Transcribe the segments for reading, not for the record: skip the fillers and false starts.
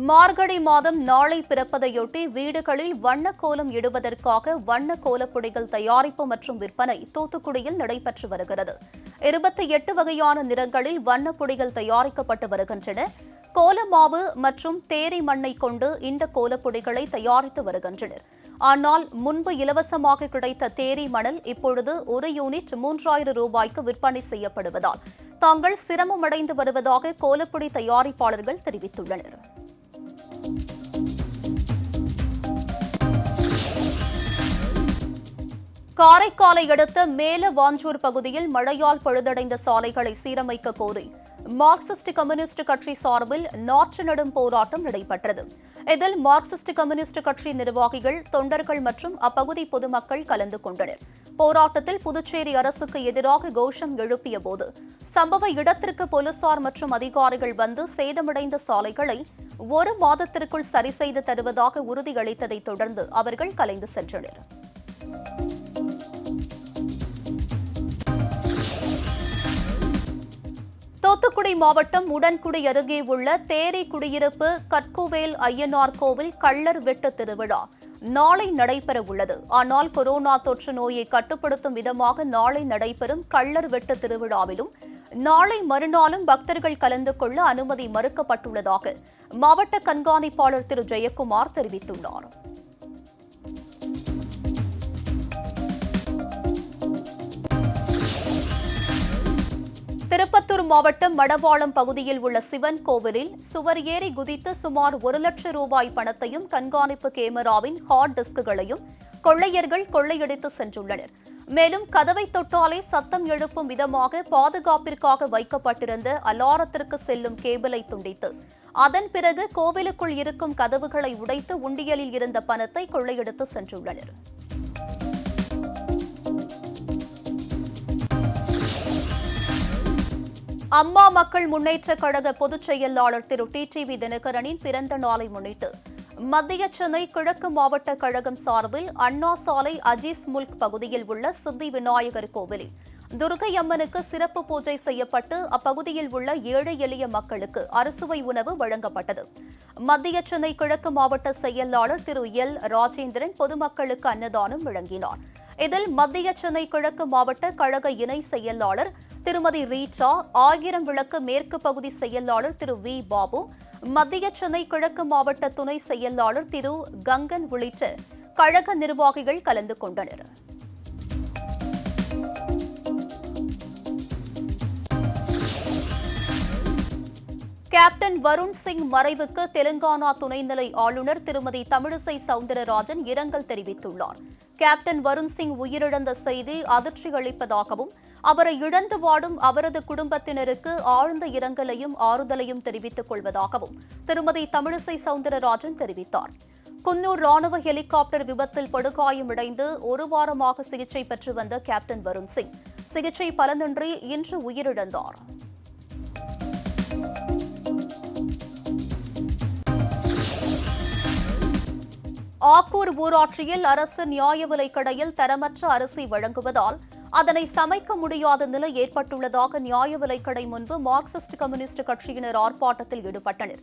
மார்கழி மாதம் நாளை பிறப்பதையொட்டி வீடுகளில் வண்ணக்கோலம் இடுவதற்காக வண்ண கோலப்பொடிகள் தயாரிப்பு மற்றும் விற்பனை தூத்துக்குடியில் நடைபெற்று வருகிறது. 28 வகையான நிறங்களில் வண்ணப்பொடிகள் தயாரிக்கப்பட்டு வருகின்றன. கோலமாவு மற்றும் தேரை மண்ணை கொண்டு இந்த கோலப்பொடிகளை தயாரித்து வருகின்றனர். ஆனால் முன்பு இலவசமாக கிடைத்த தேரை மணல் இப்பொழுது ஒரு யூனிட் 3000 ரூபாய்க்கு விற்பனை செய்யப்படுவதால் தாங்கள் சிரமமடைந்து வருவதாக கோலப்பொடி தயாரிப்பாளர்கள் தெரிவித்துள்ளனர். காரைக்காலை அடுத்த மேலவாஞ்சூர் பகுதியில் மழையால் பழுதடைந்த சாலைகளை சீரமைக்க கோரி மார்க்சிஸ்ட் கம்யூனிஸ்ட் கட்சி சார்பில் நாற்று நடும் போராட்டம் நடைபெற்றது. இதில் மார்க்சிஸ்ட் கம்யூனிஸ்ட் கட்சி நிர்வாகிகள், தொண்டர்கள் மற்றும் அப்பகுதி பொதுமக்கள் கலந்து கொண்டனர். போராட்டத்தில் புதுச்சேரி அரசுக்கு எதிராக கோஷம் எழுப்பிய போது சம்பவ இடத்திற்கு போலீசார் மற்றும் அதிகாரிகள் வந்து சேதமடைந்த சாலைகளை 1 மாதத்திற்குள் சரி செய்து தருவதாக உறுதியளித்ததைத் தொடர்ந்து அவர்கள் கலைந்து சென்றனர். தூத்துக்குடி மாவட்டம் உடன்குடி அருகே உள்ள தேரை குடியிருப்பு கற்குவேல் ஐயனார் கோவில் கள்ளர் வெட்டு திருவிழா நாளை நடைபெற உள்ளது. ஆனால் கொரோனா தொற்று நோயை கட்டுப்படுத்தும் விதமாக நாளை நடைபெறும் கள்ளர் வெட்டு திருவிழாவிலும் நாளை மறுநாளும் பக்தர்கள் கலந்து கொள்ள அனுமதி மறுக்கப்பட்டுள்ளதாக மாவட்ட கண்காணிப்பாளர் திரு ஜெயக்குமார் தெரிவித்துள்ளார். திருப்பத்தூர் மாவட்டம் மடவாளம் பகுதியில் உள்ள சிவன் கோவிலில் சுவர் ஏறி குதித்து சுமார் 1 லட்சம் ரூபாய் பணத்தையும் கண்காணிப்பு கேமராவின் ஹார்ட் டிஸ்குகளையும் கொள்ளையர்கள் கொள்ளையடித்து சென்றுள்ளனர். மேலும் கதவை தொட்டாலே சத்தம் எழுப்பும் விதமாக பாதுகாப்பிற்காக வைக்கப்பட்டிருந்த அலாரத்திற்கு செல்லும் கேபிளை துண்டித்து அதன் பிறகு கோவிலுக்குள் இருக்கும் கதவுகளை உடைத்து உண்டியலில் இருந்த பணத்தை கொள்ளையடித்து சென்றுள்ளனர். அம்மா மக்கள் முன்னேற்றக் கழக பொதுச் செயலாளர் திரு டிடிவி தினகரனின் பிறந்த நாளை முன்னிட்டு மத்திய சென்னை கிழக்கு மாவட்ட கழகம் சார்பில் அண்ணா சாலை அஜீஸ் முல்க் பகுதியில் உள்ள சித்தி விநாயகர் கோவிலில் துர்க்கை அம்மனுக்கு சிறப்பு பூஜை செய்யப்பட்டு அப்பகுதியில் உள்ள ஏழை எளிய மக்களுக்கு அறுசுவை உணவு வழங்கப்பட்டது. மத்திய சென்னை கிழக்கு மாவட்ட செயலாளர் திரு எல் ராஜேந்திரன் பொதுமக்களுக்கு அன்னதானம் வழங்கினார். இதில் மத்திய சென்னை கிழக்கு மாவட்ட கழக இணை செயலாளர் திருமதி ரீட்டா, 1000 விளக்கு மேற்கு பகுதி செயலாளர் திரு வி பாபு, மத்திய சென்னை கிழக்கு மாவட்ட துணை செயலாளர் திரு கங்கன் உள்ளிட்ட கழக நிர்வாகிகள் கலந்து கொண்டனர். கேப்டன் வருண் சிங் மறைவுக்கு தெலுங்கானா துணைநிலை ஆளுநர் திருமதி தமிழிசை சவுந்தரராஜன் இரங்கல் தெரிவித்துள்ளார். கேப்டன் வருண் சிங் உயிரிழந்த செய்தி அதிர்ச்சி அளிப்பதாகவும் அவரை இழந்து வாடும் அவரது குடும்பத்தினருக்கு ஆழ்ந்த இரங்கலையும் ஆறுதலையும் தெரிவித்துக் கொள்வதாகவும் திருமதி தமிழிசை சவுந்தரராஜன் தெரிவித்தார். குன்னூர் ராணுவ ஹெலிகாப்டர் விபத்தில் படுகாயமடைந்து 1 வாரமாக சிகிச்சை பெற்று வந்த கேப்டன் வருண் சிங் சிகிச்சை பலனின்றி இன்று உயிரிழந்தார். ஆக்கூர் ஊராட்சியில் அரசு நியாய விலைக் கடையில் தரமற்ற அரிசி வழங்குவதால் அதனை சமைக்க முடியாத நிலை ஏற்பட்டுள்ளதாக நியாய விலைக் கடை முன்பு மார்க்சிஸ்ட் கம்யூனிஸ்ட் கட்சியினர் ஆர்ப்பாட்டத்தில் ஈடுபட்டனர்.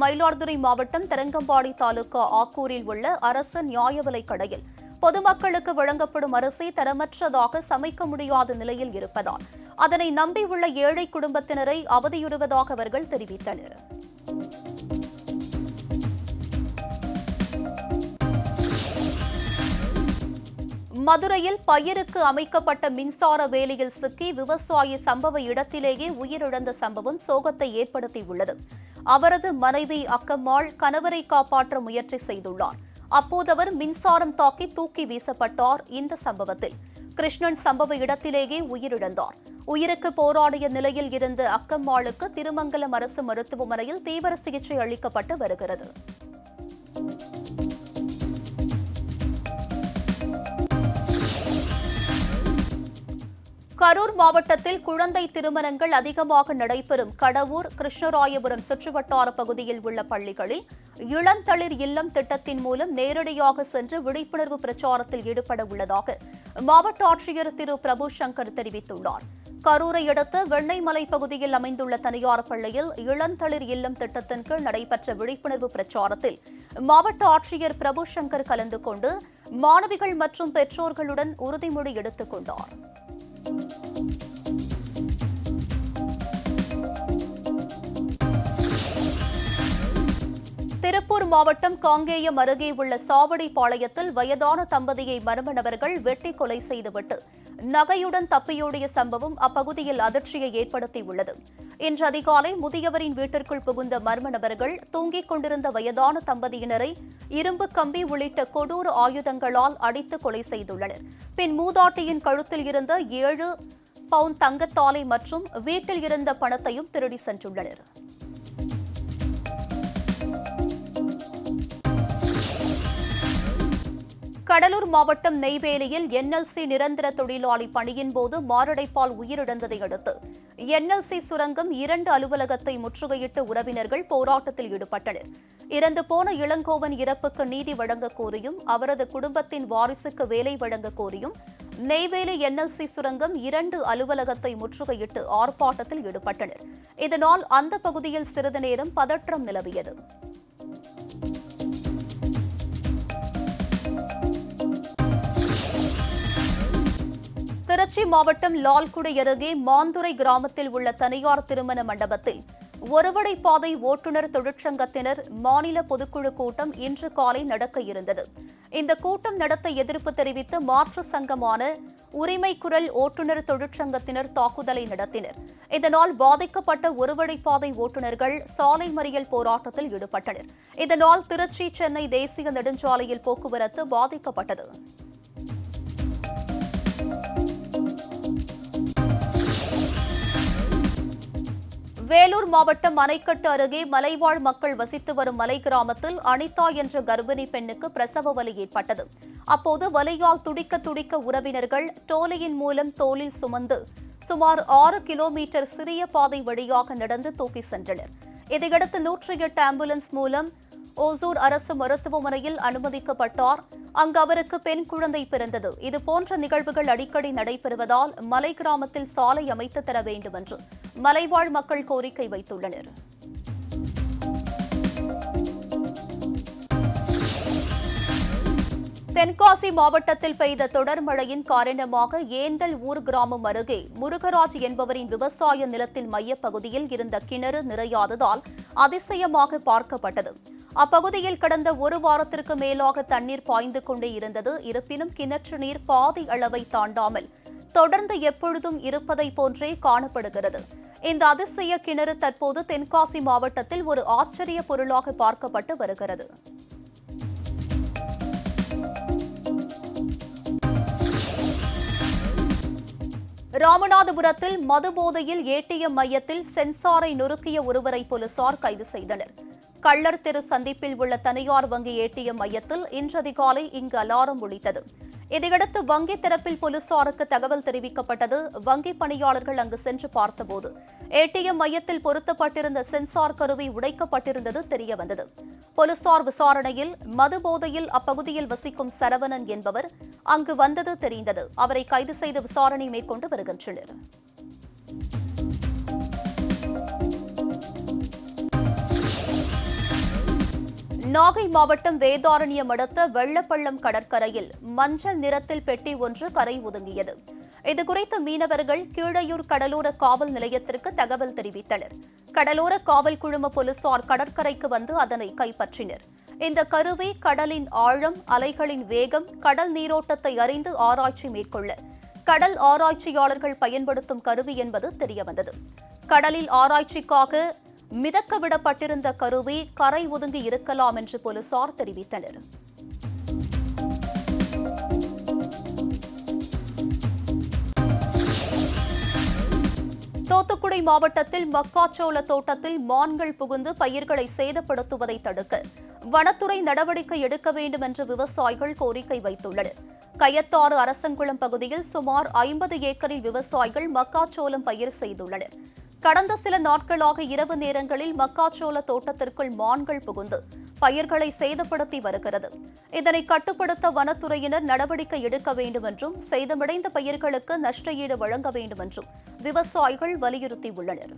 மயிலாடுதுறை மாவட்டம் தரங்கம்பாடி தாலுகா ஆக்கூரில் உள்ள அரசு நியாய விலைக் கடையில் பொதுமக்களுக்கு வழங்கப்படும் அரிசி தரமற்றதாக சமைக்க முடியாத நிலையில் இருப்பதால் அதனை நம்பியுள்ள ஏழை குடும்பத்தினரை அவதியுறுவதாக அவர்கள் தெரிவித்தனர். மதுரையில் பயிருக்கு அமைக்கப்பட்ட மின்சார வேலியில் சிக்கி விவசாயி சம்பவ இடத்திலேயே உயிரிழந்த சம்பவம் சோகத்தை ஏற்படுத்தியுள்ளது. அவரது மனைவி அக்கம்மாள் கணவரை காப்பாற்ற முயற்சி செய்துள்ளார். அப்போது அவர் மின்சாரம் தாக்கி தூக்கி வீசப்பட்டார். இந்த சம்பவத்தில் கிருஷ்ணன் சம்பவ இடத்திலேயே உயிரிழந்தார். உயிருக்கு போராடிய நிலையில் இருந்த அக்கம்மாளுக்கு திருமங்கலம் அரசு மருத்துவமனையில் தீவிர சிகிச்சை அளிக்கப்பட்டு வருகிறது. கரூர் மாவட்டத்தில் குழந்தை திருமணங்கள் அதிகமாக நடைபெறும் கடவூர், கிருஷ்ணராயபுரம் சுற்றுவட்டார பகுதியில் உள்ள பள்ளிகளில் இளந்தளிர் இல்லம் திட்டத்தின் மூலம் நேரடியாக சென்று விழிப்புணர்வு பிரச்சாரத்தில் ஈடுபட உள்ளதாக மாவட்ட ஆட்சியர் திரு பிரபு சங்கர் தெரிவித்துள்ளார். கரூரை அடுத்த வெண்ணெய்மலை பகுதியில் அமைந்துள்ள தனியார் பள்ளியில் இளந்தளிர் இல்லம் திட்டத்தின் கீழ் நடைபெற்ற விழிப்புணர்வு பிரச்சாரத்தில் மாவட்ட ஆட்சியர் பிரபு சங்கர் கலந்து கொண்டு மாணவிகள் மற்றும் பெற்றோர்களுடன் உறுதிமொழி எடுத்துக் கொண்டார். திருப்பூர் மாவட்டம் காங்கேயம் அருகே உள்ள சாவடிப்பாளையத்தில் வயதான தம்பதியை மர்ம நபர்கள் வெட்டி கொலை செய்துவிட்டு நகையுடன் தப்பியோடிய சம்பவம் அப்பகுதியில் அதிர்ச்சியை ஏற்படுத்தியுள்ளது. இன்று அதிகாலை முதியவரின் வீட்டிற்குள் புகுந்த மர்ம நபர்கள் தூங்கிக் கொண்டிருந்த வயதான தம்பதியினரை இரும்பு கம்பி உள்ளிட்ட கொடூர ஆயுதங்களால் அடித்து கொலை செய்துள்ளனர். பின் மூதாட்டியின் கழுத்தில் இருந்த 7 பவுண்ட் தங்கத்தாலை மற்றும் வீட்டில் இருந்த பணத்தையும் திருடி சென்றுள்ளனர். கடலூர் மாவட்டம் நெய்வேலியில் என்எல்சி நிரந்தர தொழிலாளி பணியின் போது மாரடைப்பால் உயிரிழந்ததை அடுத்து என்எல்சி சுரங்கம் 2 அலுவலகத்தை முற்றுகையிட்டு உறவினர்கள் போராட்டத்தில் ஈடுபட்டனர். இறந்து போன இளங்கோவன் இறப்புக்கு நீதி வழங்கக் கோரியும் அவரது குடும்பத்தின் வாரிசுக்கு வேலை வழங்கக் கோரியும் நெய்வேலி என்எல்சி சுரங்கம் 2 அலுவலகத்தை முற்றுகையிட்டு ஆர்ப்பாட்டத்தில் ஈடுபட்டனர். இதனால் அந்த பகுதியில் சிறிது நேரம் பதற்றம் நிலவியது. திருச்சி மாவட்டம் லால்குடி அருகே மாந்துரை கிராமத்தில் உள்ள தனியார் திருமண மண்டபத்தில் ஒருவடை பாதை ஓட்டுநர் தொழிற்சங்கத்தினர் மாநில பொதுக்குழு கூட்டம் இன்று காலை நடக்க இருந்தது. இந்த கூட்டம் நடத்த எதிர்ப்பு தெரிவித்து மாற்று சங்கமான உரிமை குரல் ஓட்டுநர் தொழிற்சங்கத்தினர் தாக்குதலை நடத்தினர். இதனால் பாதிக்கப்பட்ட ஒருவடை பாதை ஓட்டுநர்கள் சாலை மறியல் போராட்டத்தில் ஈடுபட்டனர். இதனால் திருச்சி சென்னை தேசிய நெடுஞ்சாலையில் போக்குவரத்து பாதிக்கப்பட்டது. வேலூர் மாவட்டம் அணைக்கட்டு அருகே மலைவாழ் மக்கள் வசித்து வரும் மலை கிராமத்தில் அனிதா என்ற கர்ப்பிணி பெண்ணுக்கு பிரசவ வலி ஏற்பட்டது. அப்போது வலியால் துடிக்க துடிக்க உறவினர்கள் டோலியின் மூலம் தோளில் சுமந்து சுமார் 6 கிலோமீட்டர் சிறிய பாதை வழியாக நடந்து தூக்கி சென்றனர். இதையடுத்து 108 ஆம்புலன்ஸ் மூலம் ஓசூர் அரசு மருத்துவமனையில் அனுமதிக்கப்பட்டார். அங்கு அவருக்கு பெண் குழந்தை பிறந்தது. இதுபோன்ற நிகழ்வுகள் அடிக்கடி நடைபெறுவதால் மலை கிராமத்தில் சாலை அமைத்து தர வேண்டும் என்று மலைவாழ் மக்கள் கோரிக்கை வைத்துள்ளனர். தென்காசி மாவட்டத்தில் பெய்த தொடர் மழையின் காரணமாக ஏந்தல் ஊர் கிராமம் அருகே முருகராஜ் என்பவரின் விவசாய நிலத்தின் மையப்பகுதியில் இருந்த கிணறு நிறையாததால் அதிசயமாக பார்க்கப்பட்டது. அப்பகுதியில் கடந்த 1 வாரத்திற்கு மேலாக தண்ணீர் பாய்ந்து கொண்டே இருந்தது. இருப்பினும் கிணற்று நீர் பாதி அளவை தாண்டாமல் தொடர்ந்து எப்பொழுதும் இருப்பதை போன்றே காணப்படுகிறது. இந்த அதிசய கிணறு தற்போது தென்காசி மாவட்டத்தில் ஒரு ஆச்சரிய பொருளாக பார்க்கப்பட்டு வருகிறது. ராமநாதபுரத்தில் மதுபோதையில் ஏடிஎம் மையத்தில் சென்சாரை நொறுக்கிய ஒருவரை போலீசார் கைது செய்தனர். கள்ளர் தெரு சந்திப்பில் உள்ள தனியார் வங்கி ஏடிஎம் மையத்தில் இன்று அதிகாலை இங்கு அலாரம் ஒலித்தது. இதையடுத்து வங்கி தரப்பில் போலீசாருக்கு தகவல் தெரிவிக்கப்பட்டது. வங்கி பணியாளர்கள் அங்கு சென்று பார்த்தபோது ஏடிஎம் மையத்தில் பொருத்தப்பட்டிருந்த சென்சார் கருவி உடைக்கப்பட்டிருந்தது தெரியவந்தது. போலீசார் விசாரணையில் மதுபோதையில் அப்பகுதியில் வசிக்கும் சரவணன் என்பவர் அங்கு வந்தது தெரிந்தது. அவரை கைது செய்து விசாரணை மேற்கொண்டு வருகின்றனர். நாகை மாவட்டம் வேதாரண்யம் அடுத்த வெள்ளப்பள்ளம் கடற்கரையில் மஞ்சள் நிறத்தில் பெட்டி ஒன்று கரை ஒதுங்கியது. இதுகுறித்து மீனவர்கள் கீழையூர் கடலோர காவல் நிலையத்திற்கு தகவல் தெரிவித்தனர். கடலோர காவல் குழும போலீசார் கடற்கரைக்கு வந்து அதனை கைப்பற்றினர். இந்த கருவி கடலின் ஆழம், அலைகளின் வேகம், கடல் நீரோட்டத்தை அறிந்து ஆராய்ச்சி மேற்கொள்ள கடல் ஆராய்ச்சியாளர்கள் பயன்படுத்தும் கருவி என்பது தெரியவந்தது. கடலில் ஆராய்ச்சிக்காக மிதக்க விடப்பட்டிருந்த கருவி கரை ஒதுங்கி இருக்கலாம் என்று போலீசார் தெரிவித்தனர். தூத்துக்குடி மாவட்டத்தில் மக்காச்சோள தோட்டத்தில் மான்கள் புகுந்து பயிர்களை சேதப்படுத்துவதை தடுக்க வனத்துறை நடவடிக்கை எடுக்க வேண்டும் என்று விவசாயிகள் கோரிக்கை வைத்துள்ளனர். கயத்தாறு அரசங்குளம் பகுதியில் சுமார் 50 ஏக்கரில் விவசாயிகள் மக்காச்சோளம் பயிர் செய்துள்ளனர். கடந்த சில நாட்களாக இரவு நேரங்களில் மக்காச்சோள தோட்டத்திற்குள் மான்கள் புகுந்து பயிர்களை சேதப்படுத்தி வருகிறது. இதனை கட்டுப்படுத்த வனத்துறையினர் நடவடிக்கை எடுக்க வேண்டும் என்றும் சேதமடைந்த பயிர்களுக்கு நஷ்ட ஈடு வழங்க வேண்டும் என்றும் விவசாயிகள் வலியுறுத்தியுள்ளனர்.